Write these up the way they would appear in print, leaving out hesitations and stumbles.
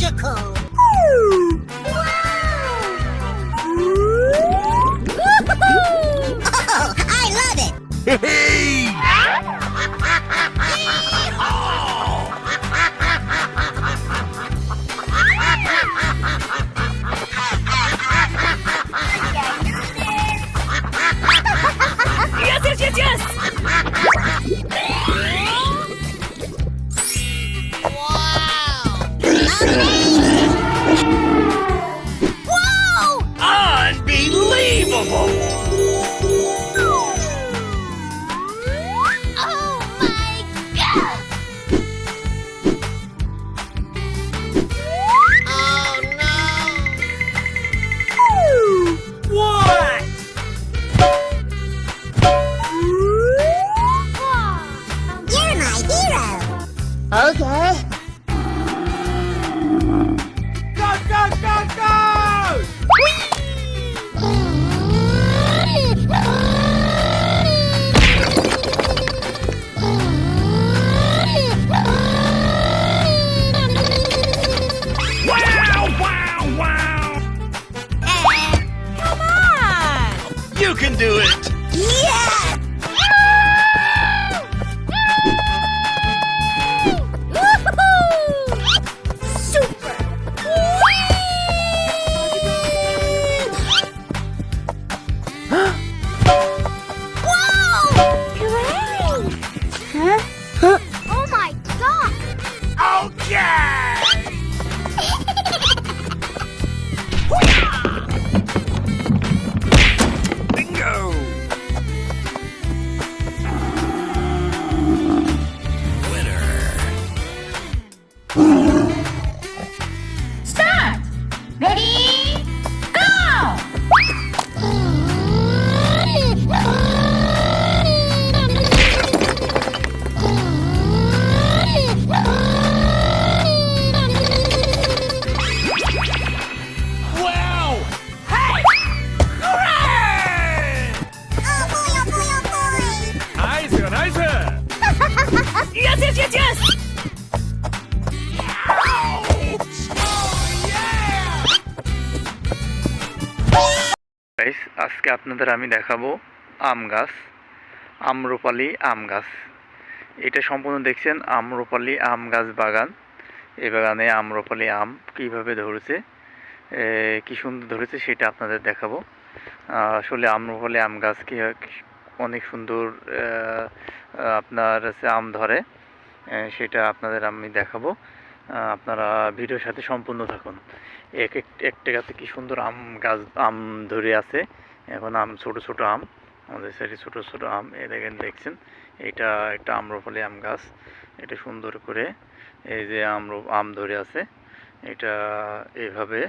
magical. Wow! Oh, I love it. Hey! Yes, yes, yes, yes! Whoa! Unbelievable! Oh my god! Oh no! What? You're my hero! Okay. Go, go, go, go! Wow, wow, wow! Come on! You can do it! Yeah! Super! Whoa! Great! Huh? Oh my god! Okay! Bingo! Start! Ready? Go! Wow! Hey! Hooray! Oh boy, oh boy, oh boy! Nice, nice! Yes, yes, yes, yes! Guys আজকে আপনাদের আমি দেখাবো আম গাছ, আম্রপালি আম গাছ। এটা সম্পূর্ণ দেখছেন আম্রপালি আম গাছ বাগান। এই বাগানে আম্রপালি আম কিভাবে ধরেছে, কি সুন্দর ধরেছে সেটা আপনাদের দেখাবো। আসলে আম্রপালি আম গাছ কি অনেক সুন্দর আপনার আম ধরে, সেটা আপনাদের আমি দেখাবো। আপনারা ভিডিওর সাথে সম্পূর্ণ থাকুন। একটা গাছে কি সুন্দর আম গাছ আম ধরে আছে। এখন আম ছোট ছোট আম, আমাদের সাইডে ছোট ছোট আম এই দেখছেন। এটা একটা আম্রপালি আম গাছ। এটা সুন্দর করে এই যে আম ধরে আছে। এটা এইভাবে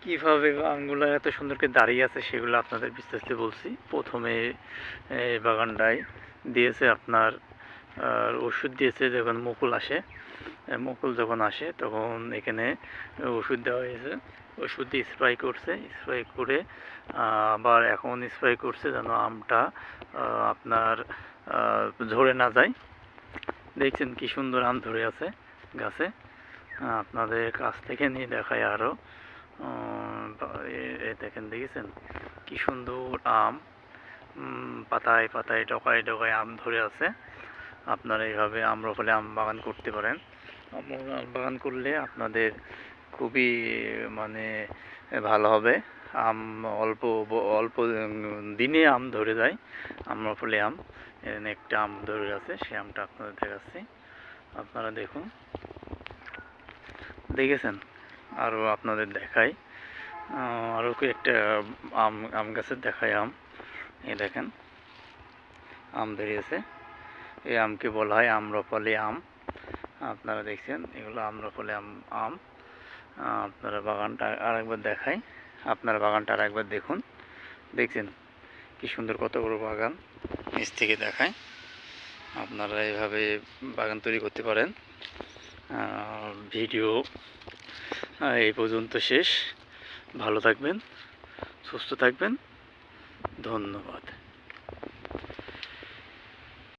কীভাবে আমগুলো এত সুন্দর করে দাঁড়িয়ে আছে সেগুলো আপনাদের বিস্তারিত বলছি। প্রথমে এই বাগানটায় দিয়েছে আপনার ওষুধ দিয়েছে যখন মুকুল আসে। মুকুল যখন আসে তখন এখানে ওষুধ দেওয়া হয়েছে। ওষুধ দিয়ে স্প্রে করছে, স্প্রে করে আবার এখন স্প্রে করছে যেন আমটা আপনার ঝরে না যায়। দেখছেন কি সুন্দর আম ধরে আছে গাছে। আপনাদের কাছ থেকে নিয়ে দেখায় আরও। দেখেন, দেখেছেন কি সুন্দর আম, পাতায় পাতায় ডগায় ডগায় আম ধরে আছে। আপনারা এইভাবে আম্রপালি আম বাগান করতে পারেন। আম বাগান করলে আপনাদের খুবই মানে ভালো হবে। আম অল্প অল্প দিনে আম ধরে যায়। আম্রপালি আম একটা আম ধরে আছে, সেই আমটা আপনাদের দেখাচ্ছি, আপনারা দেখুন। দেখেছেন? আরও আপনাদের দেখাই, আরও একটা আম গাছের দেখায় আম। এই দেখেন আম ধরিয়েছে। এই আমকে বলা হয় আম্রপালি আম। আপনারা দেখছেন এগুলো আম্রপালি আম। আপনারা বাগানটা আরেকবার দেখাই, আপনারা বাগানটা আরেকবার দেখুন। দেখছেন কি সুন্দর, কত বড় বাগান, নিচ থেকে দেখায়। আপনারা এইভাবে বাগান তৈরি করতে পারেন। ভিডিও এই পর্যন্ত শেষ। ভালো থাকবেন, সুস্থ থাকবেন, ধন্যবাদ।